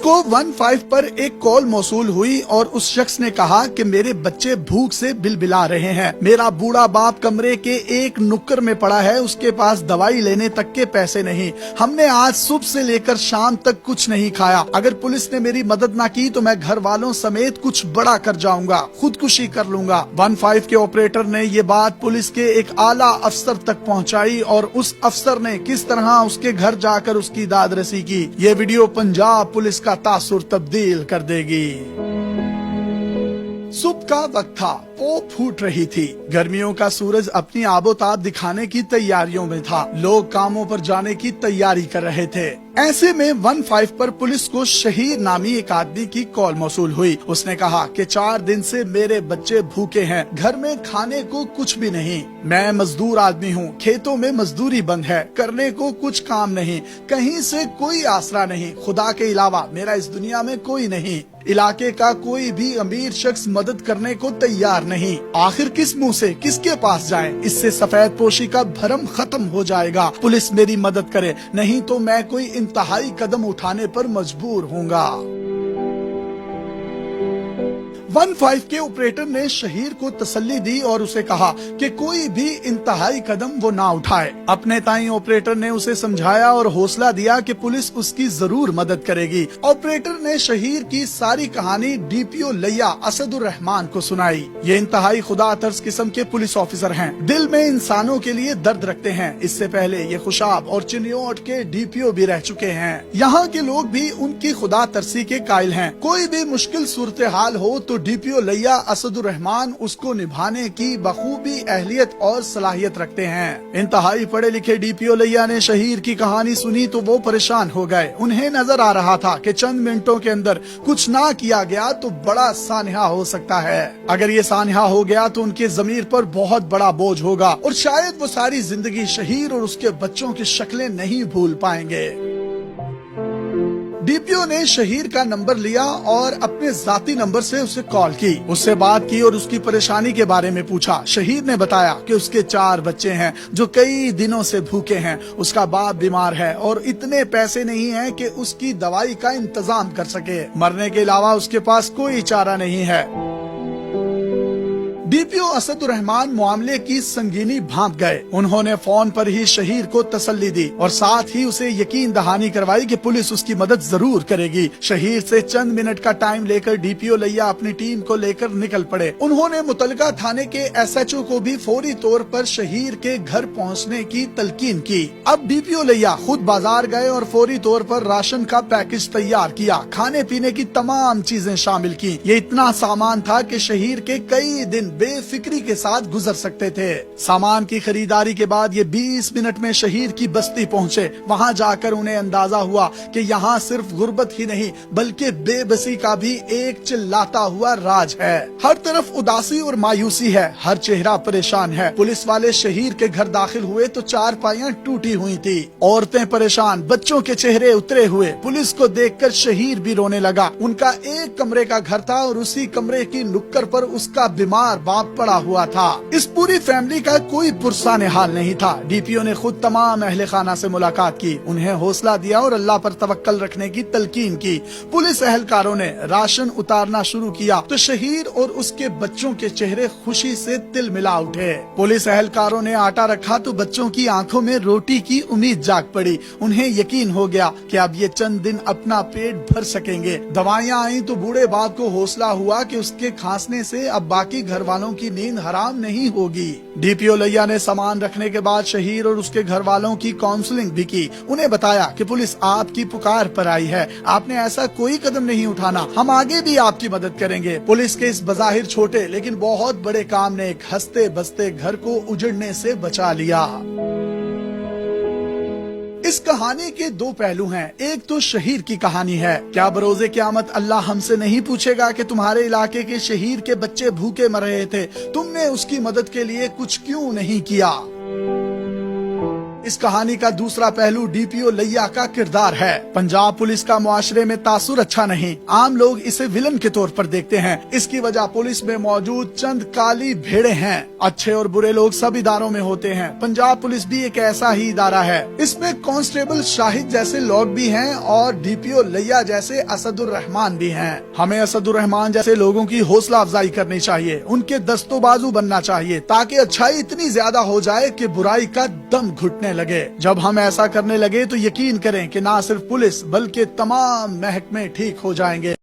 को 15 पर एक कॉल मौसूल हुई और उस शख्स ने कहा कि मेरे बच्चे भूख से बिलबिला रहे हैं, मेरा बूढ़ा बाप कमरे के एक नुक्कड़ में पड़ा है, उसके पास दवाई लेने तक के पैसे नहीं, हमने आज सुबह से लेकर शाम तक कुछ नहीं खाया, अगर पुलिस ने मेरी मदद ना की तो मैं घर वालों समेत कुछ बड़ा कर जाऊंगा, खुदकुशी कर लूंगा। 15 के ऑपरेटर ने ये बात पुलिस के एक आला अफसर तक पहुंचाई और उस अफसर ने किस तरह उसके घर जाकर उसकी दादरसी की, ये वीडियो पंजाब पुलिस का तासुर तब्दील कर देगी। सुबह का वक्त था, पो फूट रही थी, गर्मियों का सूरज अपनी आबोताब दिखाने की तैयारियों में था, लोग कामों पर जाने की तैयारी कर रहे थे। ऐसे में 15 पर पुलिस को शहीर नामी एक आदमी की कॉल मौसूल हुई। उसने कहा कि 4 दिन से मेरे बच्चे भूखे हैं, घर में खाने को कुछ भी नहीं, मैं मजदूर आदमी हूँ, खेतों में मजदूरी बंद है, करने को कुछ काम नहीं, कहीं से कोई आसरा नहीं, खुदा के अलावा मेरा इस दुनिया में कोई नहीं, इलाके का कोई भी अमीर शख्स मदद करने को तैयार नहीं, आखिर किस मुंह से किसके पास जाएं? इससे सफेद पोशी का भरम खत्म हो जाएगा, पुलिस मेरी मदद करे, नहीं तो मैं कोई इंतहाई कदम उठाने पर मजबूर होऊंगा। 15 के ऑपरेटर ने शहीर को तसल्ली दी और उसे कहा कि कोई भी इंतहाई कदम वो ना उठाए। अपने ताई ऑपरेटर ने उसे समझाया और हौसला दिया कि पुलिस उसकी जरूर मदद करेगी। ऑपरेटर ने शहीर की सारी कहानी डीपीओ लिया असदुर रहमान को सुनाई। ये इंतहाई खुदा तर्स किस्म के पुलिस ऑफिसर हैं, दिल में इंसानों के लिए दर्द रखते हैं। इससे पहले ये खुशाब और चिन्योट के डीपीओ भी रह चुके हैं। यहाँ के लोग भी उनकी खुदा तरसी के कायल हैं। कोई भी मुश्किल सूरत हाल हो तो डीपीओ लिया असदुर रहमान उसको निभाने की बखूबी अहलियत और सलाहियत रखते हैं। इंतहाई पढ़े लिखे डीपीओ लिया ने शहीर की कहानी सुनी तो वो परेशान हो गए। उन्हें नजर आ रहा था कि चंद मिनटों के अंदर कुछ ना किया गया तो बड़ा सानहा हो सकता है। अगर ये सानहा हो गया तो उनके जमीर पर बहुत बड़ा बोझ होगा और शायद वो सारी जिंदगी शहीर और उसके बच्चों की शक्लें नहीं भूल पाएंगे। डीपीओ ने शहीर का नंबर लिया और अपने जाती नंबर से उसे कॉल की, उससे बात की और उसकी परेशानी के बारे में पूछा। शहीर ने बताया कि उसके 4 बच्चे हैं जो कई दिनों से भूखे हैं, उसका बाप बीमार है और इतने पैसे नहीं हैं कि उसकी दवाई का इंतजाम कर सके, मरने के अलावा उसके पास कोई चारा नहीं है। डीपीओ असदुर रहमान मामले की संगीनी भांप गए। उन्होंने फोन पर ही शहीर को तसल्ली दी और साथ ही उसे यकीन दहानी करवाई कि पुलिस उसकी मदद जरूर करेगी। शहीर से चंद मिनट का टाइम लेकर डीपीओ लिया अपनी टीम को लेकर निकल पड़े। उन्होंने मुतलका थाने के एसएचओ को भी फौरी तौर पर शहीर के घर पहुंचने की तलकीन की। अब डीपीओ लिया खुद बाजार गए और फौरी तौर पर राशन का पैकेज तैयार किया, खाने पीने की तमाम चीजें शामिल की। ये इतना सामान था कि शहीर के कई दिन बेफिक्री के साथ गुजर सकते थे। सामान की खरीदारी के बाद ये 20 मिनट में शहीर की बस्ती पहुंचे। वहां जाकर उन्हें अंदाजा हुआ कि यहाँ सिर्फ गुर्बत ही नहीं बल्कि बेबसी का भी एक चिल्लाता हुआ राज है। हर तरफ उदासी और मायूसी है, हर चेहरा परेशान है। पुलिस वाले शहीर के घर दाखिल हुए तो 4 पाइयां टूटी हुई थी, औरतें परेशान, बच्चों के चेहरे उतरे हुए। पुलिस को देखकर शहीर भी रोने लगा। उनका एक कमरे का घर था और उसी कमरे की नुक्कड़ पर उसका बीमार बाप पड़ा हुआ था। इस पूरी फैमिली का कोई पुरसाने हाल नहीं था। डीपीओ ने खुद तमाम अहले खाना से मुलाकात की, उन्हें हौसला दिया और अल्लाह पर तवक्कल रखने की तलकीन की। पुलिस एहलकारों ने राशन उतारना शुरू किया तो शहीर और उसके बच्चों के चेहरे खुशी से तिलमिला उठे। पुलिस एहलकारों ने आटा रखा तो बच्चों की आंखों में रोटी की उम्मीद जाग पड़ी। उन्हें यकीन हो गया कि अब ये चंद दिन अपना पेट भर सकेंगे। दवाइयाँ आई तो बूढ़े बाप को हौसला हुआ कि उसके खांसने से अब बाकी घर वालों की नींद हराम नहीं होगी। डीपीओ लिया ने सामान रखने के बाद शहीर और उसके घर वालों की काउंसलिंग भी की। उन्हें बताया कि पुलिस आपकी पुकार पर आई है, आपने ऐसा कोई कदम नहीं उठाना, हम आगे भी आपकी मदद करेंगे। पुलिस के इस बज़ाहिर छोटे लेकिन बहुत बड़े काम ने एक हंसते बसते घर को उजड़ने से बचा लिया। इस कहानी के 2 पहलू हैं। एक तो शहीर की कहानी है। क्या बरोज़े क़यामत अल्लाह हमसे नहीं पूछेगा कि तुम्हारे इलाके के शहीर के बच्चे भूखे मर रहे थे, तुमने उसकी मदद के लिए कुछ क्यों नहीं किया? इस कहानी का दूसरा पहलू डीपीओ लैया का किरदार है। पंजाब पुलिस का मुआशरे में तासुर अच्छा नहीं, आम लोग इसे विलन के तौर पर देखते हैं। इसकी वजह पुलिस में मौजूद चंद काली भेड़े हैं। अच्छे और बुरे लोग सब इदारों में होते हैं। पंजाब पुलिस भी एक ऐसा ही इदारा है। इसमें कांस्टेबल शाहिद जैसे लोग भी हैं और डीपीओ लैया जैसे असदुर रहमान भी हैं। हमें असदुर रहमान जैसे लोगों की हौसला अफजाई करनी चाहिए, उनके दस्तों बाजू बनना चाहिए, ताकि अच्छाई इतनी ज्यादा हो जाए कि बुराई का दम घुटने लगे। जब हम ऐसा करने लगे तो यकीन करें कि ना सिर्फ पुलिस बल्कि तमाम महकमे ठीक हो जाएंगे।